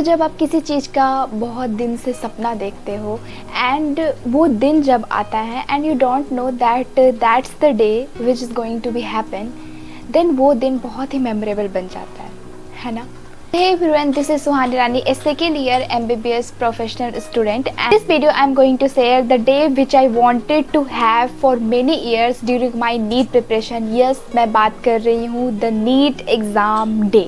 जब आप किसी चीज़ का बहुत दिन से सपना देखते हो एंड वो दिन जब आता है and you don't know that that's the day which is going to be happen, then वो दिन बहुत ही मेमोरेबल बन जाता है ना। Hey everyone, this is Suhani Rani, a second year MBBS professional student, and in this video I am going to share the day which I wanted to have for many years during my NEET preparation. Yes, मैं बात कर रही हूँ the NEET exam day.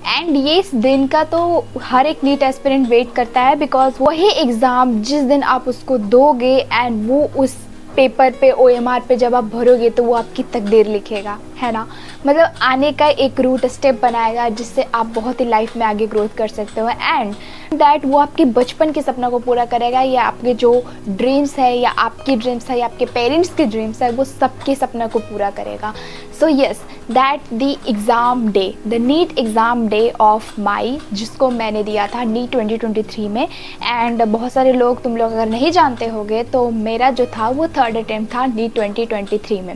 And ये इस दिन का तो हर एक नीट एस्पिरेंट वेट करता है, बिकॉज वही एग्ज़ाम जिस दिन आप उसको दोगे एंड वो उस पेपर पे OMR पे जब आप भरोगे तो वो आपकी तकदीर लिखेगा, है ना। मतलब आने का एक रूट स्टेप बनाएगा जिससे आप बहुत ही लाइफ में आगे ग्रोथ कर सकते हो, एंड दैट वो आपके बचपन के सपनों को पूरा करेगा, या आपके जो ड्रीम्स है या आपकी ड्रीम्स है या आपके पेरेंट्स के ड्रीम्स है वो सबके सपनों को पूरा करेगा। So yes, that the exam day, the NEET exam day of my, जिसको मैंने दिया था नीट 2023 में। एंड बहुत सारे लोग, तुम लोग अगर नहीं जानते होगे तो मेरा जो था वो थर्ड अटेम्प्ट था नीट 2023 में।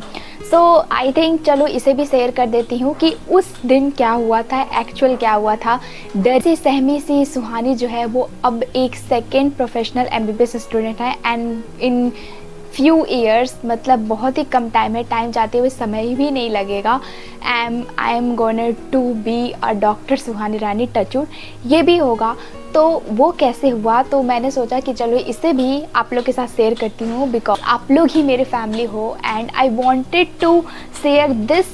सो आई थिंक चलो इसे भी शेयर कर देती हूँ कि उस दिन क्या हुआ था, एक्चुअल क्या हुआ था। डर सी सहमी सी सुहानी जो है वो अब एक सेकेंड प्रोफेशनल MBBS स्टूडेंट है, एंड इन फ्यू ईयर्स, मतलब बहुत ही कम टाइम है, टाइम जाते हुए समय भी नहीं लगेगा, I am gonna to be a doctor Suhani Rani, touchwood, ये भी होगा। तो वो कैसे हुआ, तो मैंने सोचा कि चलो इसे भी आप लोग के साथ शेयर करती हूँ, बिकॉज आप लोग ही मेरे फैमिली हो and I wanted to share this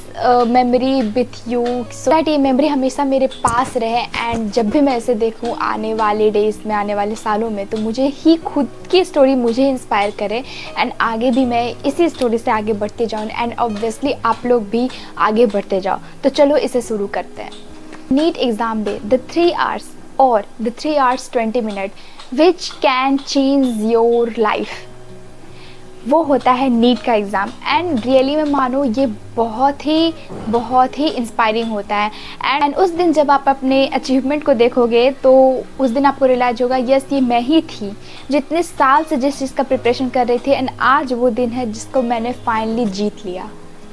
memory with you, so that ये मेमोरी हमेशा मेरे पास रहे। एंड जब भी मैं इसे देखूँ आने वाले डेज़ में, आने वाले सालों में, तो मुझे ही खुद की स्टोरी मुझे इंस्पायर करे एंड आगे भी मैं इसी स्टोरी से आगे बढ़ते जाऊँ, एंड ऑब्वियसली आप लोग भी आगे बढ़ते जाओ। तो चलो इसे शुरू करते हैं। NEET exam day, the 3 hours or the 3 hours 20 minutes which can change your life, वो होता है नीट का एग्ज़ाम। एंड रियली में मानो ये बहुत ही इंस्पायरिंग होता है। एंड उस दिन जब आप अपने अचीवमेंट को देखोगे तो उस दिन आपको रियलाइज होगा, यस ये मैं ही थी जितने साल से जिस चीज़ का प्रिपरेशन कर रही थी, एंड आज वो दिन है जिसको मैंने फाइनली जीत लिया,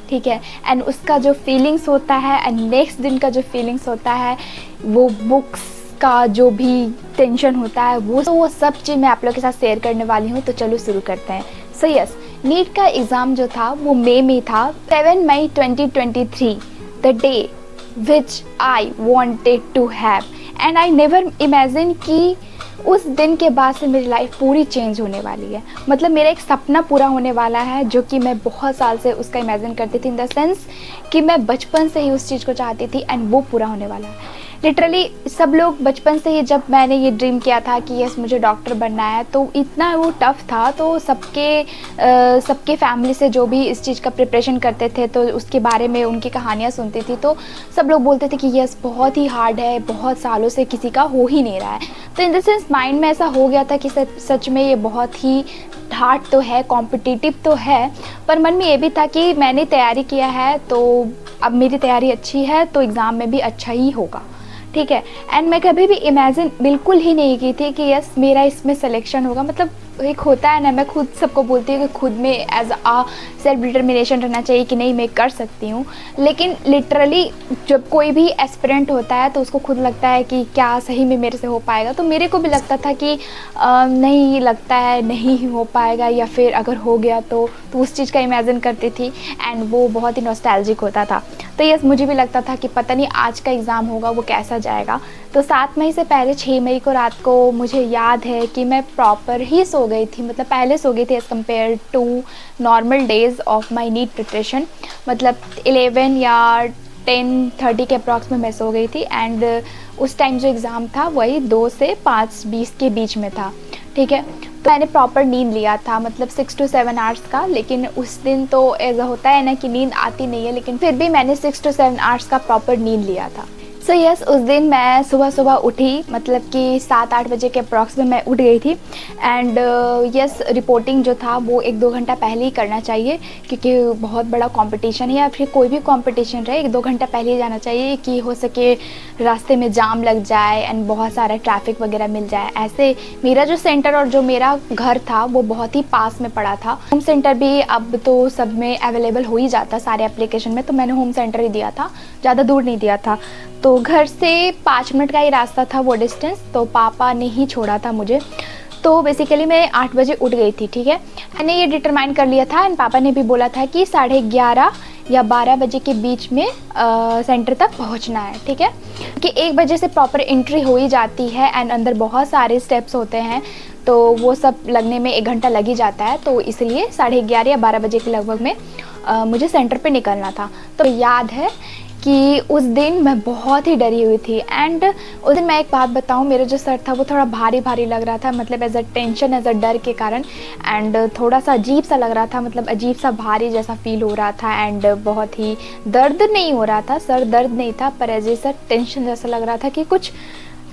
ठीक है। एंड उसका जो फीलिंग्स होता है एंड नेक्स्ट दिन का जो फीलिंग्स होता है, वो बुक्स का जो भी टेंशन होता है, वो सब चीज़ मैं आप लोग के साथ शेयर करने वाली हूँ। तो चलो शुरू करते हैं। सो यस, नीट का एग्ज़ाम जो था वो मई में था, 7 मई 2023, the day which I wanted to have, and I never imagine कि उस दिन के बाद से मेरी लाइफ पूरी चेंज होने वाली है। मतलब मेरा एक सपना पूरा होने वाला है जो कि मैं बहुत साल से उसका इमेजिन करती थी, इन द सेंस कि मैं बचपन से ही उस चीज़ को चाहती थी, एंड वो पूरा होने वाला है। लिटरली सब लोग बचपन से ही, जब मैंने ये ड्रीम किया था कि यस मुझे डॉक्टर बनना है, तो इतना वो टफ़ था। तो सबके फैमिली से जो भी इस चीज़ का प्रिपरेशन करते थे तो उसके बारे में उनकी कहानियाँ सुनती थी, तो सब लोग बोलते थे कि यस बहुत ही हार्ड है, बहुत सालों से किसी का हो ही नहीं रहा है। तो इन द सेंस माइंड में ऐसा हो गया था कि सच में ये बहुत ही हार्ड तो है, कॉम्पिटिटिव तो है, पर मन में ये भी था कि मैंने तैयारी किया है तो अब मेरी तैयारी अच्छी है तो एग्ज़ाम में भी अच्छा ही होगा, ठीक है। एंड मैं कभी भी इमेजिन बिल्कुल ही नहीं की थी कि यस मेरा इसमें सिलेक्शन होगा। मतलब एक होता है ना, मैं खुद सबको बोलती हूँ कि खुद में एज आ सेल्फ डिटर्मिनेशन रहना चाहिए कि नहीं मैं कर सकती हूँ, लेकिन लिटरली जब कोई भी एस्पिरेंट होता है तो उसको खुद लगता है कि क्या सही में मेरे से हो पाएगा। तो मेरे को भी लगता था कि नहीं लगता है नहीं हो पाएगा, या फिर अगर हो गया तो उस चीज़ का इमेजिन करती थी, एंड वो बहुत ही नॉस्टैल्जिक होता था। तो यस मुझे भी लगता था कि पता नहीं आज का एग्ज़ाम होगा वो कैसा जाएगा। तो 7 मई से पहले 6 मई को रात को मुझे याद है कि मैं प्रॉपर ही सो गई थी, मतलब पहले सो गई थी as compare to normal days of my NEET preparation. मतलब 11 या 10:30 के अप्रॉक्स में मैं सो गई थी, एंड उस टाइम जो एग्ज़ाम था वही 2 से 5:20 के बीच में था, ठीक है। तो मैंने प्रॉपर नींद लिया था, मतलब 6 to 7 आवर्स का, लेकिन उस दिन तो ऐसा होता है ना कि नींद आती नहीं है, लेकिन फिर भी मैंने 6 to 7 आवर्स का प्रॉपर नींद लिया था। सो यस, उस दिन मैं सुबह उठी, मतलब कि 7-8 बजे के अप्रॉक्स में मैं उठ गई थी। एंड यस, रिपोर्टिंग जो था वो 1-2 घंटा पहले ही करना चाहिए, क्योंकि बहुत बड़ा कंपटीशन है, या फिर कोई भी कंपटीशन रहे 1-2 घंटा पहले ही जाना चाहिए कि हो सके रास्ते में जाम लग जाए एंड बहुत सारा ट्रैफिक वगैरह मिल जाए। ऐसे मेरा जो सेंटर और जो मेरा घर था वो बहुत ही पास में पड़ा था। होम सेंटर भी अब तो सब में अवेलेबल हो ही जाता सारे एप्लीकेशन में, तो मैंने होम सेंटर ही दिया था, ज़्यादा दूर नहीं दिया था। तो तो घर से 5 मिनट का ही रास्ता था वो डिस्टेंस, तो पापा ने ही छोड़ा था मुझे। तो बेसिकली मैं 8 बजे उठ गई थी, ठीक है। मैंने ये डिटरमाइन कर लिया था एंड पापा ने भी बोला था कि 11:30 या 12 बजे के बीच में सेंटर तक पहुंचना है, ठीक है। कि 1 बजे से प्रॉपर एंट्री हो ही जाती है एंड अंदर बहुत सारे स्टेप्स होते हैं, तो वो सब लगने में 1 घंटा लग ही जाता है। तो इसलिए 11:30 या 12 बजे के लगभग में मुझे सेंटर पे निकलना था। तो याद है कि उस दिन मैं बहुत ही डरी हुई थी एंड उस दिन मैं एक बात बताऊं, मेरा जो सर था वो थोड़ा भारी भारी लग रहा था, मतलब as a tension, as a डर के कारण। एंड थोड़ा सा अजीब सा लग रहा था, मतलब अजीब सा भारी जैसा फील हो रहा था एंड बहुत ही दर्द नहीं हो रहा था, सर दर्द नहीं था, पर एज ए सर टेंशन जैसा लग रहा था कि कुछ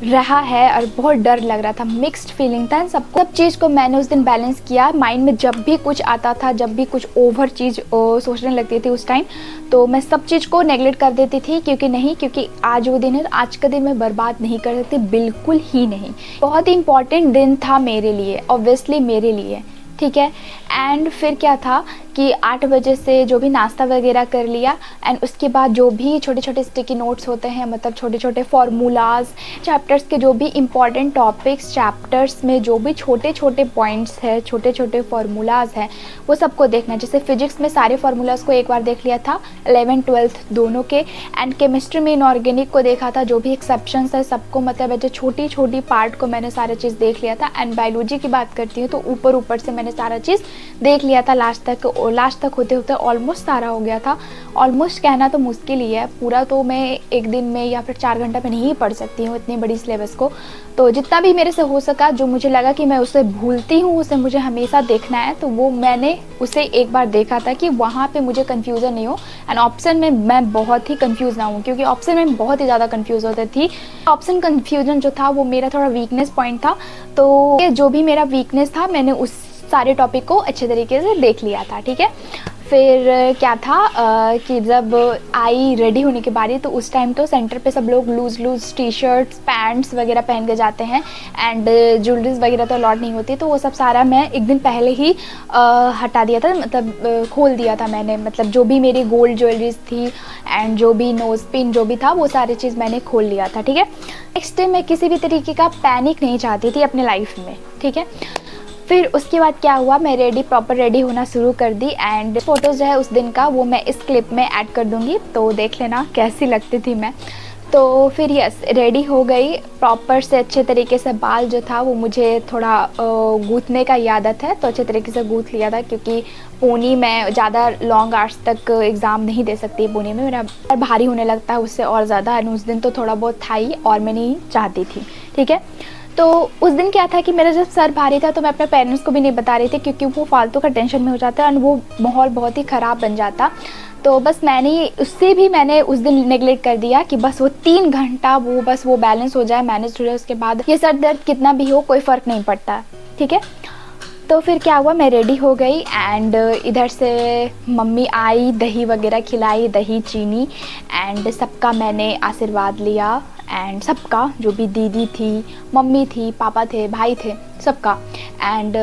रहा है और बहुत डर लग रहा था, मिक्स्ड फीलिंग था। सब चीज़ को मैंने उस दिन बैलेंस किया। माइंड में जब भी कुछ आता था, जब भी कुछ ओवर चीज़ सोचने लगती थी उस टाइम, तो मैं सब चीज़ को नेगलेक्ट कर देती थी, क्योंकि आज वो दिन है, आज का दिन मैं बर्बाद नहीं कर सकती, बिल्कुल ही नहीं। बहुत ही इंपॉर्टेंट दिन था मेरे लिए, ऑब्वियसली मेरे लिए, ठीक है। एंड फिर क्या था कि 8 बजे से जो भी नाश्ता वगैरह कर लिया एंड उसके बाद जो भी छोटे छोटे स्टिकी नोट्स होते हैं, मतलब छोटे छोटे फार्मूलाज, चैप्टर्स के जो भी इम्पॉर्टेंट टॉपिक्स, चैप्टर्स में जो भी छोटे छोटे पॉइंट्स है, छोटे छोटे फार्मूलाज हैं, वो सबको देखना। जैसे फिजिक्स में सारे फार्मूलाज को एक बार देख लिया था, 11th 12th दोनों के, एंड केमिस्ट्री में इनऑर्गेनिक को देखा था, जो भी एक्सेप्शंस है सबको, मतलब ऐसे छोटी छोटी पार्ट को मैंने सारा चीज़ देख लिया था। एंड बायोलॉजी की बात करती हूँ तो ऊपर ऊपर से मैंने सारा चीज़ देख लिया था, लास्ट तक होते होते ऑलमोस्ट सारा हो गया था। ऑलमोस्ट कहना तो मुश्किल ही है, पूरा तो मैं एक दिन में या फिर 4 घंटा में नहीं पढ़ सकती हूँ इतनी बड़ी सिलेबस को। तो जितना भी मेरे से हो सका, जो मुझे लगा कि मैं उसे भूलती हूँ, उसे मुझे हमेशा देखना है, तो वो मैंने उसे एक बार देखा था कि वहाँ पे मुझे कन्फ्यूज़न नहीं हो एंड ऑप्शन में मैं बहुत ही कन्फ्यूज़ ना हूँ, क्योंकि ऑप्शन में बहुत ही ज़्यादा कन्फ्यूज़ होती थी। ऑप्शन कन्फ्यूजन जो था वो मेरा थोड़ा वीकनेस पॉइंट था, तो जो भी मेरा वीकनेस था मैंने उस सारे टॉपिक को अच्छे तरीके से देख लिया था, ठीक है। फिर क्या था कि जब आई रेडी होने की बारी, तो उस टाइम तो सेंटर पे सब लोग लूज़ टी शर्ट्स, पैंट्स वगैरह पहन के जाते हैं एंड ज्वेलरीज वगैरह तो अलॉट नहीं होती, तो वो सब सारा मैं एक दिन पहले ही हटा दिया था, मतलब खोल दिया था मैंने, मतलब जो भी मेरी गोल्ड ज्वेलरीज थी एंड जो भी नोज पिन जो भी था वो सारी चीज़ मैंने खोल लिया था, ठीक है। नेक्स्ट डे मैं किसी भी तरीके का पैनिक नहीं चाहती थी अपने लाइफ में, ठीक है। फिर उसके बाद क्या हुआ, मैं प्रॉपर रेडी होना शुरू कर दी एंड फोटोज़ जो है उस दिन का वो मैं इस क्लिप में ऐड कर दूँगी, तो देख लेना कैसी लगती थी मैं। तो फिर यस, रेडी हो गई प्रॉपर से अच्छे तरीके से। बाल जो था वो मुझे थोड़ा गूँथने का आदत है, तो अच्छे तरीके से गूँथ लिया था, क्योंकि पोनी में ज़्यादा लॉन्ग आवर्स तक एग्ज़ाम नहीं दे सकती, पोनी में मेरा भारी होने लगता है उससे और ज़्यादा, एंड उस दिन तो थोड़ा बहुत था ही और मैं नहीं चाहती थी, ठीक है। तो उस दिन क्या था कि मेरा जब सर भारी था तो मैं अपने पेरेंट्स को भी नहीं बता रही थी, क्योंकि वो फालतू का टेंशन में हो जाता है और वो माहौल बहुत ही ख़राब बन जाता। तो बस मैंने उस दिन नेगलेक्ट कर दिया कि बस वो 3 घंटा वो बैलेंस हो जाए, मैनेज हो जाए, उसके बाद ये सर दर्द कितना भी हो कोई फ़र्क नहीं पड़ता, ठीक है। तो फिर क्या हुआ, मैं रेडी हो गई एंड इधर से मम्मी आई, दही वगैरह खिलाई, दही चीनी, एंड सबका मैंने आशीर्वाद लिया एंड सबका, जो भी दीदी थी, मम्मी थी, पापा थे, भाई थे, सबका। एंड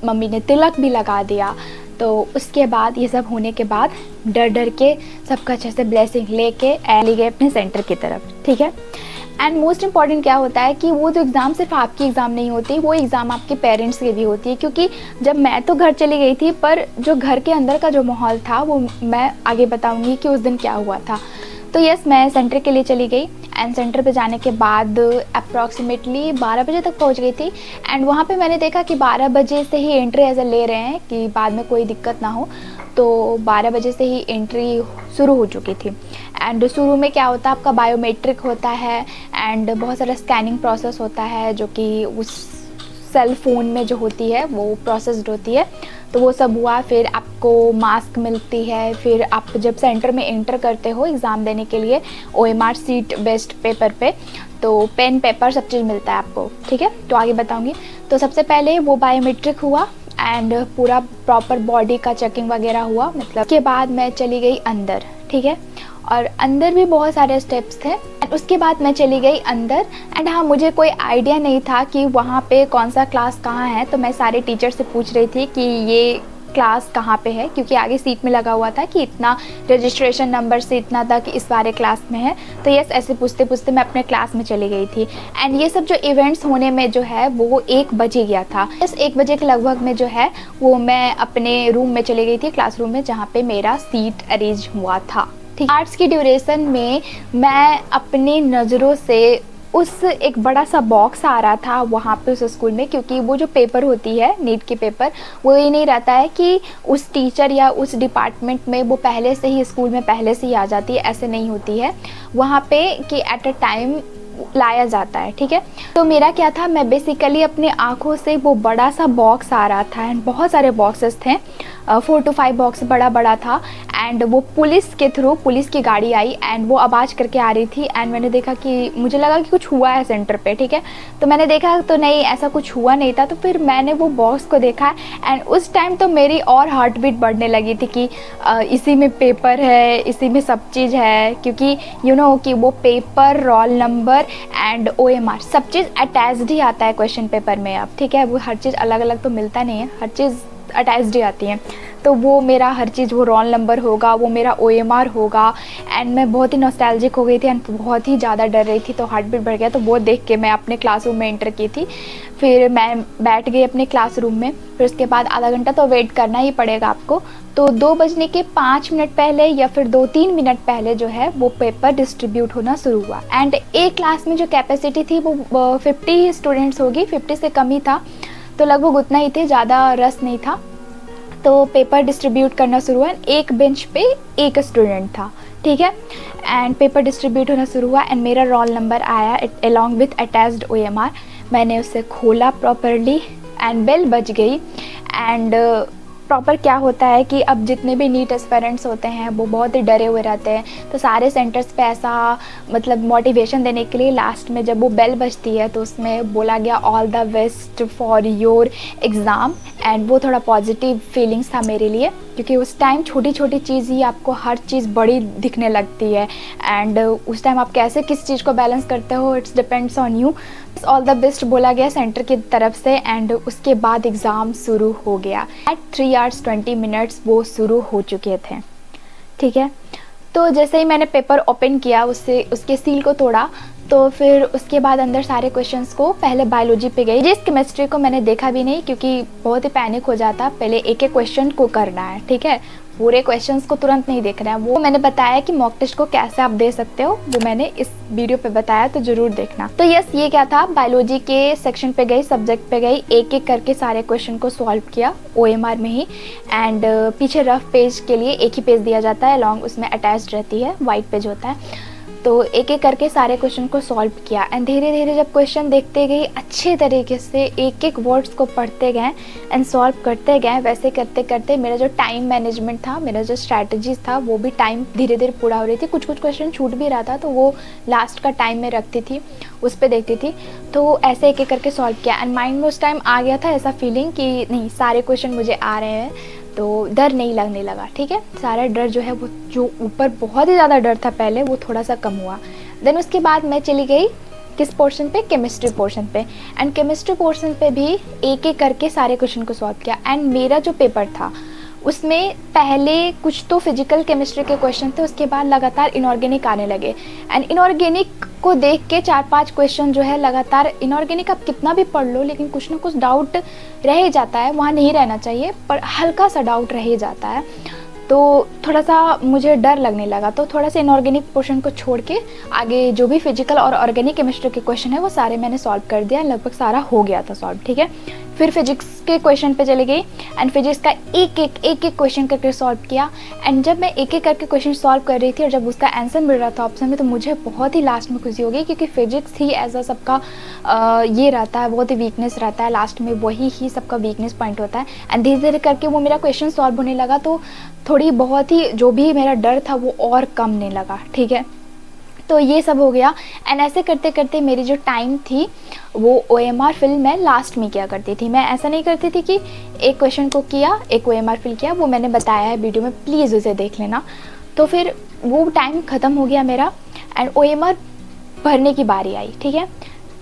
मम्मी ने तिलक भी लगा दिया। तो उसके बाद ये सब होने के बाद डर डर के सबका अच्छे से ब्लेसिंग लेके ले गए अपने सेंटर की तरफ, ठीक है। एंड मोस्ट इम्पॉर्टेंट क्या होता है कि वो जो एग्ज़ाम सिर्फ आपकी एग्ज़ाम नहीं होती, वो एग्ज़ाम आपके पेरेंट्स की भी होती है, क्योंकि जब मैं तो घर चली गई थी, पर जो घर के अंदर का जो माहौल था वो मैं आगे बताऊंगी कि उस दिन क्या हुआ था। तो यस, मैं सेंटर के लिए चली गई एंड सेंटर पे जाने के बाद अप्रॉक्सीमेटली 12 बजे तक पहुंच गई थी एंड वहाँ पे मैंने देखा कि 12 बजे से ही एंट्री ऐसे ले रहे हैं कि बाद में कोई दिक्कत ना हो, तो 12 बजे से ही एंट्री शुरू हो चुकी थी। एंड शुरू में क्या होता है, आपका बायोमेट्रिक होता है एंड बहुत सारा स्कैनिंग प्रोसेस होता है, जो कि उस सेल फोन में जो होती है वो प्रोसेस्ड होती है, तो वो सब हुआ। फिर आपको मास्क मिलती है, फिर आप जब सेंटर में एंटर करते हो एग्ज़ाम देने के लिए OMR सीट बेस्ड पेपर पे, तो पेन पेपर सब चीज़ मिलता है आपको, ठीक है। तो आगे बताऊंगी। तो सबसे पहले वो बायोमेट्रिक हुआ एंड पूरा प्रॉपर बॉडी का चेकिंग वगैरह हुआ, मतलब के बाद मैं चली गई अंदर, ठीक है। और अंदर भी बहुत सारे स्टेप्स थे एंड उसके बाद मैं चली गई अंदर एंड हाँ, मुझे कोई आइडिया नहीं था कि वहाँ पे कौन सा क्लास कहाँ है, तो मैं सारे टीचर से पूछ रही थी कि ये क्लास कहाँ पे है, क्योंकि आगे सीट में लगा हुआ था कि इतना रजिस्ट्रेशन नंबर से इतना तक इस वाले क्लास में है। तो यस, ऐसे पूछते पूछते मैं अपने क्लास में चली गई थी। एंड ये सब जो इवेंट्स होने में जो है वो 1 बजे गया था। यस, 1 बजे के लगभग में जो है वो मैं अपने रूम में चली गई थी, क्लासरूम में, जहाँ पे मेरा सीट अरेंज हुआ था। ठीक, आर्ट्स की ड्यूरेशन में मैं अपनी नज़रों से उस एक बड़ा सा बॉक्स आ रहा था वहाँ पे उस स्कूल में, क्योंकि वो जो पेपर होती है नीट के पेपर, वो ये नहीं रहता है कि उस टीचर या उस डिपार्टमेंट में वो पहले से ही स्कूल में पहले से ही आ जाती है, ऐसे नहीं होती है वहाँ पे कि एट अ टाइम लाया जाता है। ठीक है, तो मेरा क्या था, मैं बेसिकली अपने आँखों से वो बड़ा सा बॉक्स आ रहा था एंड बहुत सारे बॉक्सेस थे, 4 to 5 बॉक्स बड़ा बड़ा था। एंड वो पुलिस के थ्रू, पुलिस की गाड़ी आई एंड वो आवाज़ करके आ रही थी। एंड मैंने देखा कि मुझे लगा कि कुछ हुआ है सेंटर पे। ठीक है, तो मैंने देखा तो नहीं, ऐसा कुछ हुआ नहीं था। तो फिर मैंने वो बॉक्स को देखा एंड उस टाइम तो मेरी और हार्ट बीट बढ़ने लगी थी कि इसी में पेपर है, इसी में सब चीज़ है, क्योंकि कि वो paper, roll number and OMR सब चीज़ अटैच्ड ही आता है क्वेश्चन पेपर में अब। ठीक है, वो हर चीज़ अलग अलग तो मिलता नहीं है, हर चीज़ अटैच्ड ही आती है। तो वो मेरा हर चीज़, वो रोल नंबर होगा, वो मेरा OMR होगा। एंड मैं बहुत ही नॉस्टैल्जिक हो गई थी एंड बहुत ही ज़्यादा डर रही थी, तो हार्ट बीट बढ़ गया। तो वो देख के मैं अपने क्लासरूम में एंटर की थी। फिर मैं बैठ गई अपने क्लासरूम में। फिर उसके बाद आधा घंटा तो वेट करना ही पड़ेगा आपको। तो 2 बजने के 5 मिनट पहले या फिर 2-3 मिनट पहले जो है वो पेपर डिस्ट्रीब्यूट होना शुरू हुआ। एंड एक क्लास में जो कैपेसिटी थी वो 50 स्टूडेंट्स होगी, 50 से कम ही था, तो लगभग उतना ही थे, ज़्यादा रस नहीं था। तो पेपर डिस्ट्रीब्यूट करना शुरू हुआ। एक बेंच पे एक स्टूडेंट था। ठीक है, एंड पेपर डिस्ट्रीब्यूट होना शुरू हुआ एंड मेरा रोल नंबर आया अलॉन्ग विथ अटैच्ड OMR। मैंने उसे खोला प्रॉपरली एंड बेल बज गई। एंड प्रॉपर क्या होता है कि अब जितने भी नीट एस्पिरेंट्स होते हैं वो बहुत ही डरे हुए रहते हैं, तो सारे सेंटर्स पे ऐसा मतलब मोटिवेशन देने के लिए लास्ट में जब वो बेल बजती है तो उसमें बोला गया all the best for your exam. And वो थोड़ा पॉजिटिव फीलिंग्स था मेरे लिए, क्योंकि उस टाइम छोटी छोटी चीज़ ही आपको हर चीज़ बड़ी दिखने लगती है। एंड उस टाइम आप कैसे किस चीज़ को बैलेंस करते हो, it's depends on you. All the best बोला गया सेंटर की तरफ से। एंड उसके बाद एग्ज़ाम शुरू हो गया। एट 3 hours 20 minutes वो शुरू हो चुके थे। ठीक है, तो जैसे ही मैंने पेपर ओपन किया, उससे उसके सील को तोड़ा, तो फिर उसके बाद अंदर सारे क्वेश्चंस को, पहले बायोलॉजी पे गई, जिस केमिस्ट्री को मैंने देखा भी नहीं क्योंकि बहुत ही पैनिक हो जाता, पहले एक एक क्वेश्चन को करना है। ठीक है, पूरे क्वेश्चंस को तुरंत नहीं देखना है। वो मैंने बताया कि मॉक टेस्ट को कैसे आप दे सकते हो, वो मैंने इस वीडियो पे बताया, तो जरूर देखना। तो यस, ये क्या था, बायोलॉजी के सेक्शन पे गई, सब्जेक्ट पे गई, एक एक करके सारे क्वेश्चन को सॉल्व किया OMR में ही। एंड पीछे रफ पेज के लिए एक ही पेज दिया जाता है, लॉन्ग उसमें अटैच्ड रहती है, वाइट पेज होता है। तो एक एक करके सारे क्वेश्चन को सॉल्व किया। एंड धीरे धीरे जब क्वेश्चन देखते गए, अच्छे तरीके से एक एक वर्ड्स को पढ़ते गए एंड सॉल्व करते गए, वैसे करते करते मेरा जो टाइम मैनेजमेंट था, मेरा जो स्ट्रैटेजीज था, वो भी टाइम धीरे धीरे पूरा हो रही थी। कुछ कुछ क्वेश्चन छूट भी रहा था, तो वो लास्ट का टाइम में रखती थी, उस पर देखती थी। तो ऐसे एक एक करके सॉल्व किया एंड माइंड में उस टाइम आ गया था ऐसा फीलिंग कि नहीं, सारे क्वेश्चन मुझे आ रहे हैं, तो डर नहीं लगने लगा। ठीक है, सारा डर जो है वो, जो ऊपर बहुत ही ज़्यादा डर था पहले, वो थोड़ा सा कम हुआ। देन उसके बाद मैं चली गई किस पोर्शन पे, केमिस्ट्री पोर्शन पे। एंड केमिस्ट्री पोर्शन पे भी एक एक करके सारे क्वेश्चन को सॉल्व किया। एंड मेरा जो पेपर था उसमें पहले कुछ तो फिजिकल केमिस्ट्री के क्वेश्चन थे, उसके बाद लगातार इनऑर्गेनिक आने लगे। एंड इनऑर्गेनिक को देख के 4-5 क्वेश्चन जो है लगातार, इनऑर्गेनिक आप कितना भी पढ़ लो लेकिन कुछ ना कुछ डाउट रह ही जाता है, वहाँ नहीं रहना चाहिए पर हल्का सा डाउट रह ही जाता है। तो थोड़ा सा मुझे डर लगने लगा, तो थोड़ा सा इनऑर्गेनिक पोर्शन को छोड़ के आगे जो भी फिजिकल और ऑर्गेनिक केमिस्ट्री के क्वेश्चन है वो सारे मैंने सॉल्व कर दिया, लगभग सारा हो गया था सॉल्व। ठीक है, फिर फिजिक्स के क्वेश्चन पे चली गई एंड फिजिक्स का एक एक क्वेश्चन करके सॉल्व किया। एंड जब मैं एक एक करके क्वेश्चन सॉल्व कर रही थी और जब उसका आंसर मिल रहा था ऑप्शन में, तो मुझे बहुत ही लास्ट में खुशी हो गई, क्योंकि फिजिक्स ही एज अ सबका ये रहता है, बहुत ही वीकनेस रहता है, लास्ट में वही ही सबका वीकनेस पॉइंट होता है। एंड धीरे धीरे करके वो मेरा क्वेश्चन सॉल्व होने लगा, तो थोड़ी बहुत ही जो भी मेरा डर था वो और कमने लगा। ठीक है, तो ये सब हो गया। एंड ऐसे करते करते मेरी जो टाइम थी वो OMR फिल मैं लास्ट में किया करती थी। मैं ऐसा नहीं करती थी कि एक क्वेश्चन को किया, एक OMR फिल किया, वो मैंने बताया है वीडियो में, प्लीज़ उसे देख लेना। तो फिर वो टाइम ख़त्म हो गया मेरा एंड OMR भरने की बारी आई। ठीक है,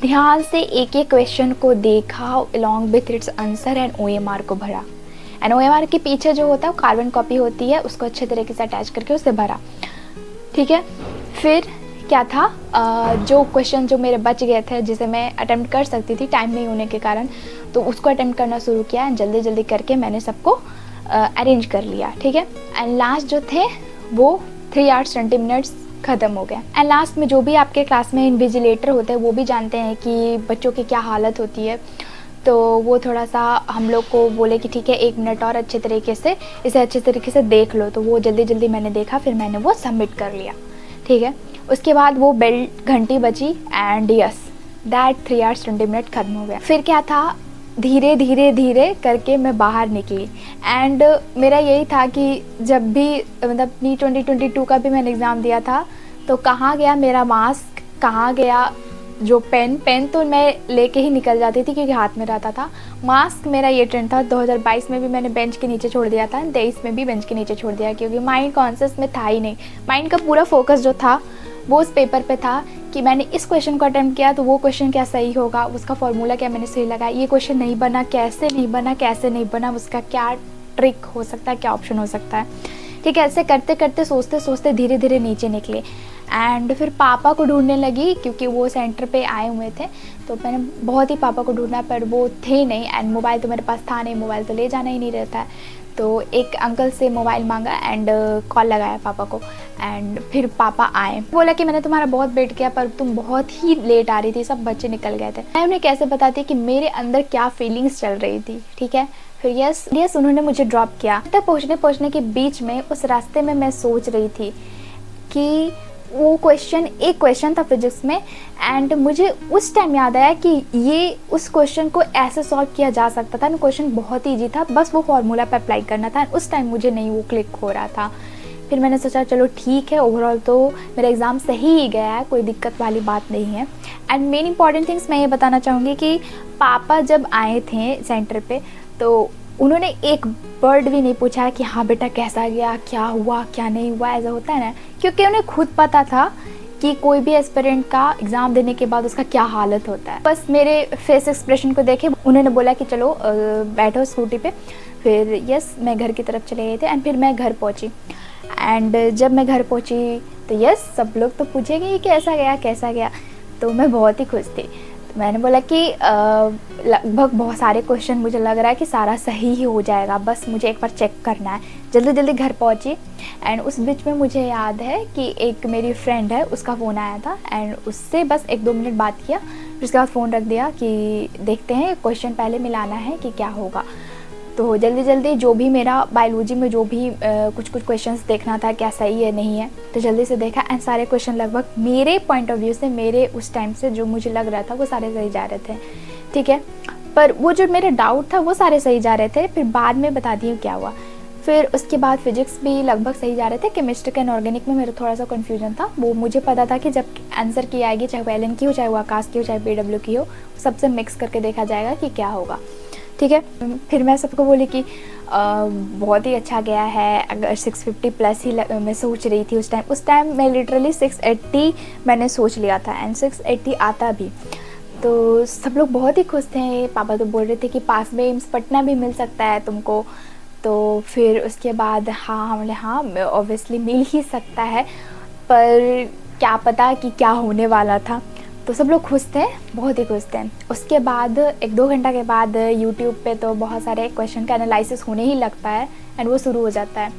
ध्यान से एक एक क्वेश्चन को देखा along with its answer and OMR को भरा। एंड OMR के पीछे जो होता है वो कार्बन कॉपी होती है, उसको अच्छे तरीके से अटैच करके उसे भरा। ठीक है, फिर क्या था, जो क्वेश्चन जो मेरे बच गए थे जिसे मैं अटेम्प्ट कर सकती थी टाइम नहीं होने के कारण, तो उसको अटेम्प्ट करना शुरू किया एंड जल्दी जल्दी करके मैंने सबको अरेंज कर लिया। ठीक है, एंड लास्ट जो थे वो 3 hours 20 minutes ख़त्म हो गया। एंड लास्ट में जो भी आपके क्लास में इन्विजिलेटर होते हैं वो भी जानते हैं कि बच्चों की क्या हालत होती है, तो वो थोड़ा सा हम लोग को बोले कि ठीक है 1 मिनट और अच्छे तरीके से इसे अच्छे तरीके से देख लो, तो वो जल्दी जल्दी मैंने देखा, फिर मैंने वो सबमिट कर लिया। ठीक है, उसके बाद वो बेल घंटी बजी and yes that 3 hours 20 minutes ख़त्म हो गया। फिर क्या था, धीरे धीरे धीरे करके मैं बाहर निकली एंड मेरा यही था कि जब भी मतलब नी 2022 का भी मैंने एग्ज़ाम दिया था, तो कहाँ गया मेरा मास्क, कहाँ गया जो पेन तो मैं लेके ही निकल जाती थी क्योंकि हाथ में रहता था। मास्क मेरा ये ट्रेंड था, 2022 में भी मैंने बेंच के नीचे छोड़ दिया था, 23 में भी बेंच के नीचे छोड़ दिया क्योंकि माइंड कॉन्शियस में था ही नहीं। माइंड का पूरा फोकस जो था वो उस पेपर पे था कि मैंने इस क्वेश्चन को अटेम्प्ट किया तो वो क्वेश्चन क्या सही होगा, उसका फॉर्मूला क्या मैंने सही लगाया, ये क्वेश्चन नहीं बना, कैसे नहीं बना, कैसे नहीं बना, उसका क्या ट्रिक हो सकता है, क्या ऑप्शन हो सकता है। ठीक है, ऐसे करते करते सोचते सोचते धीरे धीरे नीचे निकले एंड फिर पापा को ढूंढने लगी क्योंकि वो सेंटर पे आए हुए थे, तो मैंने बहुत ही पापा को ढूंढा पर वो थे नहीं एंड मोबाइल तो मेरे पास था नहीं, मोबाइल तो ले जाना ही नहीं रहता है। तो एक अंकल से मोबाइल मांगा एंड कॉल लगाया पापा को एंड फिर पापा आए। बोला कि मैंने तुम्हारा बहुत वेट किया पर तुम बहुत ही लेट आ रही थी, सब बच्चे निकल गए थे। मैं उन्हें कैसे बताती कि मेरे अंदर क्या फीलिंग्स चल रही थी। ठीक है, फिर यस उन्होंने मुझे ड्रॉप किया। तक पहुँचने के बीच में उस रास्ते में मैं सोच रही थी कि वो एक क्वेश्चन था फिजिक्स में एंड मुझे उस टाइम याद आया कि ये उस क्वेश्चन को ऐसे सॉल्व किया जा सकता था। क्वेश्चन बहुत ईजी था, बस वो फार्मूला पे अप्लाई करना था। उस टाइम मुझे नहीं वो क्लिक हो रहा था। फिर मैंने सोचा चलो ठीक है, ओवरऑल तो मेरा एग्ज़ाम सही ही गया है, कोई दिक्कत वाली बात नहीं है। एंड मेन इंपॉर्टेंट थिंग्स मैं ये बताना चाहूँगी कि पापा जब आए थे सेंटर पे तो उन्होंने एक वर्ड भी नहीं पूछा कि हाँ बेटा कैसा गया, क्या हुआ क्या नहीं हुआ, ऐसा होता है ना, क्योंकि उन्हें खुद पता था कि कोई भी एस्पिरेंट का एग्ज़ाम देने के बाद उसका क्या हालत होता है। बस मेरे फेस एक्सप्रेशन को देखे उन्होंने बोला कि चलो बैठो स्कूटी पे। फिर यस मैं घर की तरफ चले गए थे एंड फिर मैं घर पहुंची एंड जब मैं घर पहुंची तो यस सब लोग तो पूछेंगे कि कैसा गया, तो मैं बहुत ही खुश थी। मैंने बोला कि लगभग बहुत सारे क्वेश्चन मुझे लग रहा है कि सारा सही ही हो जाएगा, बस मुझे एक बार चेक करना है। जल्दी जल्दी घर पहुंची एंड उस बीच में मुझे याद है कि एक मेरी फ्रेंड है उसका फ़ोन आया था एंड उससे बस 1-2 मिनट बात किया, फिर उसके बाद फ़ोन रख दिया कि देखते हैं क्वेश्चन पहले मिलाना है कि क्या होगा। तो जल्दी जल्दी जो भी मेरा बायोलॉजी में जो भी कुछ क्वेश्चंस देखना था क्या सही है नहीं है, तो जल्दी से देखा एंड सारे क्वेश्चन लगभग मेरे पॉइंट ऑफ व्यू से, मेरे उस टाइम से जो मुझे लग रहा था वो सारे सही जा रहे थे। ठीक है, पर वो जो मेरे डाउट था वो सारे सही जा रहे थे। फिर बाद में बता दी क्या हुआ। फिर उसके बाद फिजिक्स भी लगभग सही जा रहे थे। केमिस्ट्री एंड ऑर्गेनिक में मेरा थोड़ा सा कन्फ्यूजन था। वो मुझे पता था कि जब आंसर की आएगी, चाहे वो एलन की हो, चाहे वो आकाश की हो, चाहे BW की हो, सबसे मिक्स करके देखा जाएगा कि क्या होगा। ठीक है, फिर मैं सबको बोली कि बहुत ही अच्छा गया है। अगर 650 प्लस ही मैं सोच रही थी उस टाइम मैं लिटरली 680 मैंने सोच लिया था एंड 680 आता भी। तो सब लोग बहुत ही खुश थे। पापा तो बोल रहे थे कि पास में एम्स पटना भी मिल सकता है तुमको। तो फिर उसके बाद हाँ बोले हाँ ऑब्वियसली मिल ही सकता है, पर क्या पता कि क्या होने वाला था। तो सब लोग खुश थे, बहुत ही खुश थे। उसके बाद 1-2 घंटा के बाद यूट्यूब पे तो बहुत सारे क्वेश्चन का एनालिसिस होने ही लगता है एंड वो शुरू हो जाता है।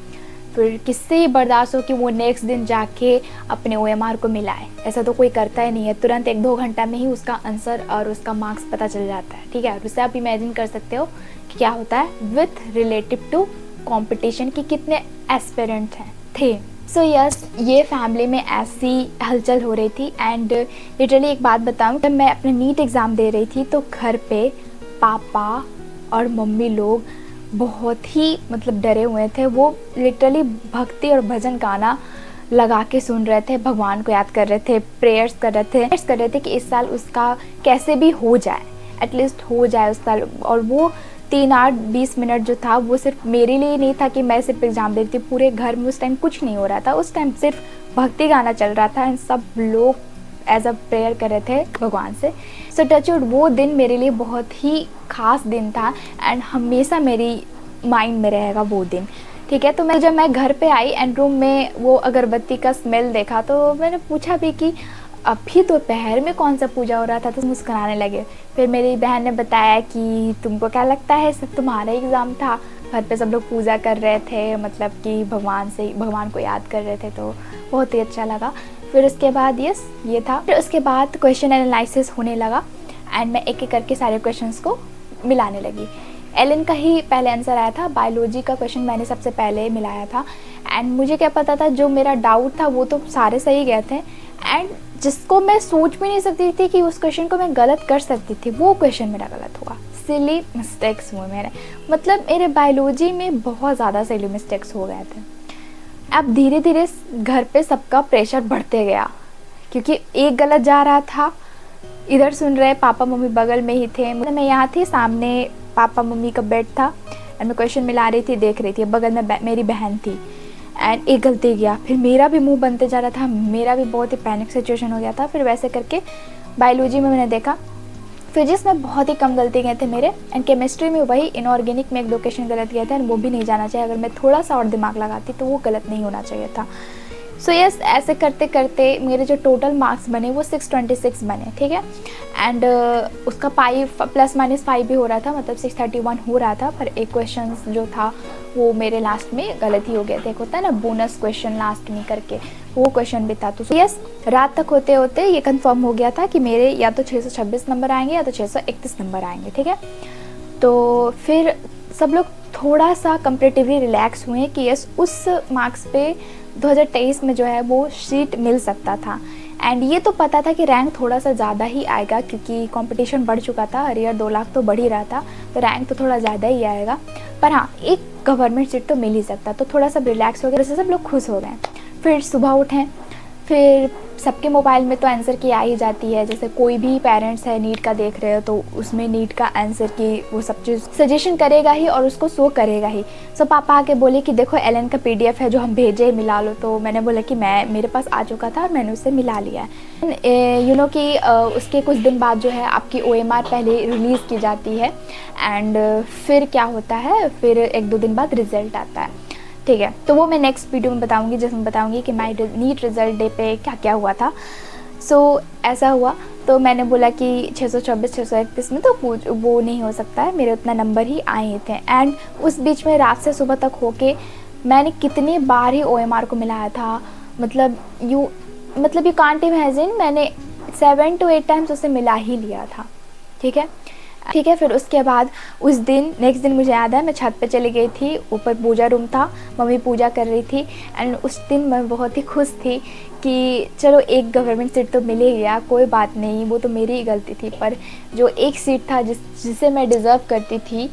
फिर किससे ही बर्दाश्त हो कि वो नेक्स्ट दिन जाके अपने OMR को मिलाए, ऐसा तो कोई करता ही नहीं है। तुरंत 1-2 घंटा में ही उसका आंसर और उसका मार्क्स पता चल जाता है। ठीक है, उससे आप इमेजिन कर सकते हो कि क्या होता है विथ रिलेटिव टू कॉम्पिटिशन कि कितने एस्पिरेंट थे। सो यस ये फैमिली में ऐसी हलचल हो रही थी एंड लिटरली एक बात बताऊं, जब मैं अपने नीट एग्ज़ाम दे रही थी तो घर पे पापा और मम्मी लोग बहुत ही मतलब डरे हुए थे। वो लिटरली भक्ति और भजन गाना लगा के सुन रहे थे, भगवान को याद कर रहे थे, प्रेयर्स कर रहे थे कि इस साल उसका कैसे भी हो जाए, एटलीस्ट हो जाए उस साल। और वो 3 hour 20 मिनट जो था वो सिर्फ मेरे लिए नहीं था कि मैं सिर्फ एग्ज़ाम देती थी, पूरे घर में उस टाइम कुछ नहीं हो रहा था। उस टाइम सिर्फ भक्ति गाना चल रहा था एंड सब लोग एज अ प्रेयर कर रहे थे भगवान से। सो टचवुड वो दिन मेरे लिए बहुत ही ख़ास दिन था एंड हमेशा मेरी माइंड में रहेगा वो दिन, ठीक है। तो जब मैं घर पे आई एंड रूम में वो अगरबत्ती का स्मेल देखा तो मैंने पूछा भी कि अभी दोपहर में कौन सा पूजा हो रहा था, तो मुस्कुराने लगे। फिर मेरी बहन ने बताया कि तुमको क्या लगता है, सब तुम्हारा एग्ज़ाम था, घर पे सब लोग पूजा कर रहे थे, मतलब कि भगवान को याद कर रहे थे, तो बहुत ही अच्छा लगा। फिर उसके बाद ये था। फिर उसके बाद क्वेश्चन एनालिसिस होने लगा एंड मैं एक एक करके सारे क्वेश्चंस को मिलाने लगी। एलन का ही पहले आंसर आया था, बायोलॉजी का क्वेश्चन मैंने सबसे पहले मिलाया था एंड मुझे क्या पता था, जो मेरा डाउट था वो तो सारे सही गए थे एंड जिसको मैं सोच भी नहीं सकती थी कि उस क्वेश्चन को मैं गलत कर सकती थी, वो क्वेश्चन मेरा गलत हुआ। सिली मिस्टेक्स हुए मेरे, मतलब मेरे बायोलॉजी में बहुत ज़्यादा सिली मिस्टेक्स हो गए थे। अब धीरे धीरे घर पे सबका प्रेशर बढ़ते गया क्योंकि एक गलत जा रहा था, इधर सुन रहे, पापा मम्मी बगल में ही थे, मतलब मैं यहाँ थी, सामने पापा मम्मी का बेड था एंड मैं क्वेश्चन मिला रही थी, देख रही थी, बगल में मेरी बहन थी एंड एक गलती गया, फिर मेरा भी मुंह बनते जा रहा था, मेरा भी बहुत ही पैनिक सिचुएशन हो गया था। फिर वैसे करके बायोलॉजी में मैंने देखा, फिजिक्स में बहुत ही कम गलती गए थे मेरे एंड केमिस्ट्री में वही, इनऑर्गेनिक में एक दो क्वेश्चन गलत गया था एंड वो भी नहीं जाना चाहिए, अगर मैं थोड़ा सा और दिमाग लगाती तो वो गलत नहीं होना चाहिए था। सो यस, ऐसे करते करते मेरे जो टोटल मार्क्स बने वो 626 बने, ठीक है। एंड उसका +- 5 भी हो रहा था, मतलब 631 हो रहा था, पर एक क्वेश्चन जो था वो मेरे लास्ट में गलत ही हो गया था। एक होता है ना बोनस क्वेश्चन लास्ट में करके, वो क्वेश्चन भी था। तो यस, रात तक होते होते ये कंफर्म हो गया था कि मेरे या तो 626 नंबर आएंगे या तो 631 नंबर आएंगे, ठीक है। तो फिर सब लोग थोड़ा सा कंपेरेटिवली रिलैक्स हुए कि यस, उस मार्क्स पे 2023 में जो है वो सीट मिल सकता था एंड ये तो पता था कि रैंक थोड़ा सा ज़्यादा ही आएगा क्योंकि कंपटीशन बढ़ चुका था, हर ईयर 2 लाख तो बढ़ ही रहा था, तो रैंक तो थोड़ा ज़्यादा ही आएगा, पर हाँ, एक गवर्नमेंट सीट तो मिल ही सकता। तो थोड़ा सा रिलैक्स हो गया, जैसे सब लोग खुश हो गए। फिर सुबह उठें, फिर सबके मोबाइल में तो आंसर की आ ही जाती है, जैसे कोई भी पेरेंट्स है नीट का देख रहे हो तो उसमें नीट का आंसर की वो सब चीज़ सजेशन करेगा ही और उसको शो करेगा ही। सो पापा आके बोले कि देखो एलन का PDF है जो हम भेजे, मिला लो। तो मैंने बोला कि मेरे पास आ चुका था और मैंने उससे मिला लिया है। यू नो कि उसके कुछ दिन बाद जो है आपकी OMR पहले रिलीज़ की जाती है एंड फिर क्या होता है, फिर 1-2 दिन बाद रिज़ल्ट आता है, ठीक है। तो वो मैं नेक्स्ट वीडियो में बताऊंगी, जिसमें बताऊंगी कि माय नीट रिज़ल्ट डे पे क्या क्या हुआ था। सो ऐसा हुआ, तो मैंने बोला कि 626 631 में तो वो नहीं हो सकता है, मेरे उतना नंबर ही आए थे। एंड उस बीच में रात से सुबह तक होके मैंने कितनी बार ही OMR को मिलाया था, मतलब यू कांट इमेजिन, मैंने 7 to 8 टाइम्स उसे मिला ही लिया था, ठीक है। फिर उसके बाद उस दिन नेक्स्ट दिन मुझे याद है, मैं छत पे चली गई थी, ऊपर पूजा रूम था, मम्मी पूजा कर रही थी एंड उस दिन मैं बहुत ही खुश थी कि चलो एक गवर्नमेंट सीट तो मिल ही गया, कोई बात नहीं, वो तो मेरी ही गलती थी, पर जो एक सीट था जिसे मैं डिज़र्व करती थी,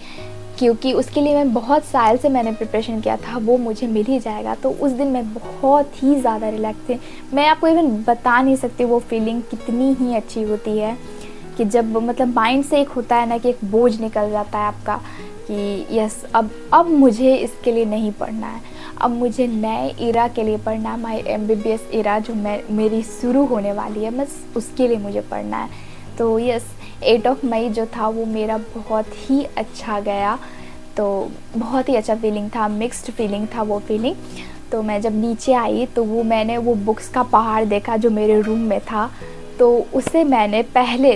क्योंकि उसके लिए मैं बहुत साल से मैंने प्रिपरेशन किया था, वो मुझे मिल ही जाएगा। तो उस दिन मैं बहुत ही ज़्यादा रिलैक्स थी, मैं आपको इवन बता नहीं सकती वो फीलिंग कितनी ही अच्छी होती है कि जब मतलब माइंड से एक होता है ना कि एक बोझ निकल जाता है आपका कि यस, अब मुझे इसके लिए नहीं पढ़ना है, अब मुझे नए इरा के लिए पढ़ना है, माई MBBS इरा जो मेरी शुरू होने वाली है, बस उसके लिए मुझे पढ़ना है। तो यस, 8 मई जो था वो मेरा बहुत ही अच्छा गया, तो बहुत ही अच्छा फीलिंग था, मिक्स्ड फीलिंग था वो फीलिंग। तो मैं जब नीचे आई तो मैंने वो बुक्स का पहाड़ देखा जो मेरे रूम में था, तो उसे मैंने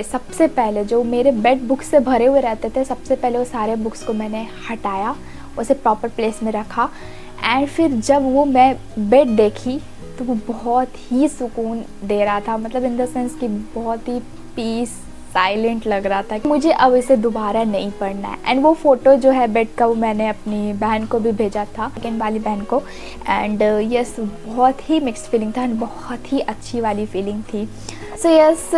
सबसे पहले जो मेरे बेड बुक्स से भरे हुए रहते थे, सबसे पहले वो सारे बुक्स को मैंने हटाया, उसे प्रॉपर प्लेस में रखा एंड फिर जब वो मैं बेड देखी तो वो बहुत ही सुकून दे रहा था, मतलब इन द सेंस कि बहुत ही पीस साइलेंट लग रहा था कि मुझे अब इसे दोबारा नहीं पढ़ना है। एंड वो फ़ोटो जो है बेड का, वो मैंने अपनी बहन को भी भेजा था, सेकेंड वाली बहन को, एंड यस, बहुत ही मिक्स्ड फीलिंग था, बहुत ही अच्छी वाली फीलिंग थी। सो यस,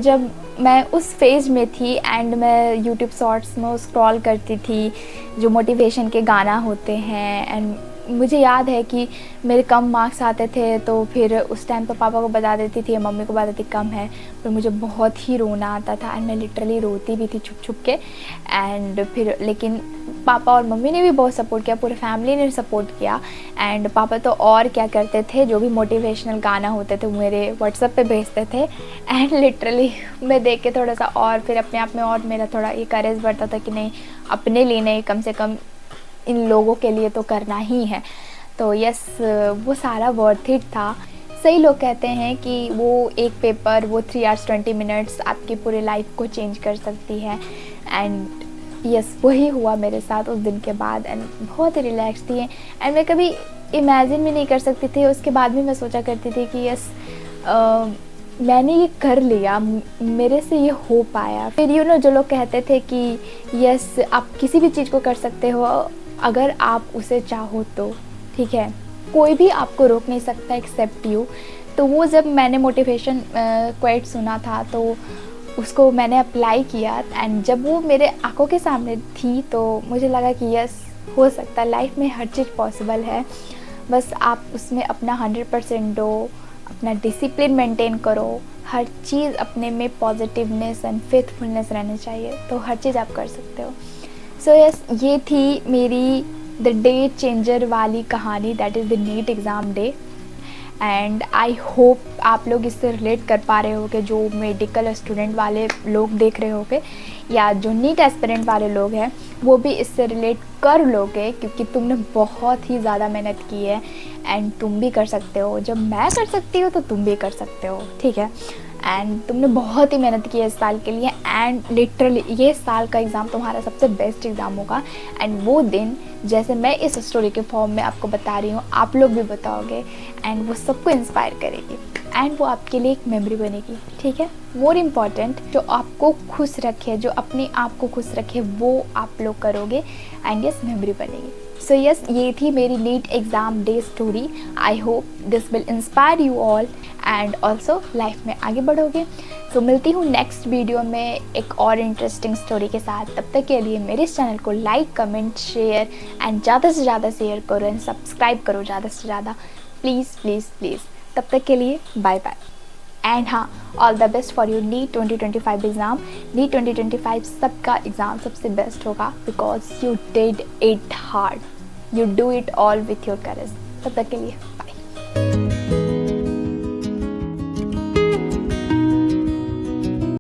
जब मैं उस फेज़ में थी एंड मैं यूट्यूब शॉर्ट्स में स्क्रॉल करती थी, जो मोटिवेशन के गाना होते हैं, एंड मुझे याद है कि मेरे कम मार्क्स आते थे तो फिर उस टाइम पर पापा को बता देती थी, मम्मी को बताती कम है, पर मुझे बहुत ही रोना आता था एंड मैं लिटरली रोती भी थी छुप छुप के। एंड फिर लेकिन पापा और मम्मी ने भी बहुत सपोर्ट किया, पूरे फैमिली ने सपोर्ट किया। एंड पापा तो और क्या करते थे, जो भी मोटिवेशनल गाना होते थे मेरे व्हाट्सएप पे भेजते थे एंड लिटरली मैं देख के थोड़ा सा और फिर अपने आप में और मेरा थोड़ा ये करेज बढ़ता था कि नहीं, अपने लिए नहीं, कम से कम इन लोगों के लिए तो करना ही है। तो यस, वो सारा वर्थ इट था। सही लोग कहते हैं कि वो एक पेपर, वो 3 आवर्स 20 मिनट्स आपकी पूरी लाइफ को चेंज कर सकती है। एंड यस, वही हुआ मेरे साथ उस दिन के बाद। एंड बहुत ही रिलैक्स थी। एंड मैं कभी इमेजिन भी नहीं कर सकती थी। उसके बाद भी मैं सोचा करती थी कि यस, मैंने ये कर लिया, मेरे से ये हो पाया। फिर जो लोग कहते थे कि यस, आप किसी भी चीज़ को कर सकते हो अगर आप उसे चाहो तो, ठीक है, कोई भी आपको रोक नहीं सकता एक्सेप्ट यू। तो वो जब मैंने मोटिवेशन क्वाइट सुना था तो उसको मैंने अप्लाई किया। एंड जब वो मेरे आंखों के सामने थी तो मुझे लगा कि यस, हो सकता है, लाइफ में हर चीज़ पॉसिबल है। बस आप उसमें अपना 100% दो, अपना डिसिप्लिन मेंटेन करो, हर चीज़ अपने में पॉजिटिवनेस एंड फेथफुलनेस रहनी चाहिए, तो हर चीज़ आप कर सकते हो। सो यस, ये थी मेरी द डे चेंजर वाली कहानी, that is the NEET exam day. And I hope आप लोग इससे रिलेट कर पा रहे होगे, जो मेडिकल स्टूडेंट वाले लोग देख रहे होगे या जो नीट एस्पिरेंट वाले लोग हैं वो भी इससे रिलेट कर लोगे, क्योंकि तुमने बहुत ही ज़्यादा मेहनत की है एंड तुम भी कर सकते हो। जब मैं कर सकती हूँ तो तुम भी कर सकते हो, ठीक है। एंड तुमने बहुत ही मेहनत की है इस साल के लिए। एंड लिटरली ये साल का एग्ज़ाम तुम्हारा सबसे बेस्ट एग्ज़ाम होगा। एंड वो दिन, जैसे मैं इस स्टोरी के फॉर्म में आपको बता रही हूँ, आप लोग भी बताओगे एंड वो सबको इंस्पायर करेगी एंड वो आपके लिए एक मेमोरी बनेगी, ठीक है। मोर इम्पॉर्टेंट, जो आपको खुश रखे, जो अपने आप को खुश रखे, वो आप लोग करोगे एंड यस, मेमोरी बनेगी। सो यस, ये थी मेरी NEET exam day story. I hope this will inspire you all and also life में आगे बढ़ोगे। तो मिलती हूँ नेक्स्ट वीडियो में एक और इंटरेस्टिंग स्टोरी के साथ। तब तक के लिए मेरे इस चैनल को लाइक, कमेंट, शेयर एंड ज़्यादा से ज़्यादा शेयर करो एंड सब्सक्राइब करो ज़्यादा से ज़्यादा, प्लीज़ प्लीज़ प्लीज़। तब तक के लिए बाय बाय। एंड हाँ, all the best for your NEET 2025 exam. NEET 2025 सबका एग्ज़ाम सबसे बेस्ट होगा, because you did it hard, you do it all with your courage. तब तक के लिए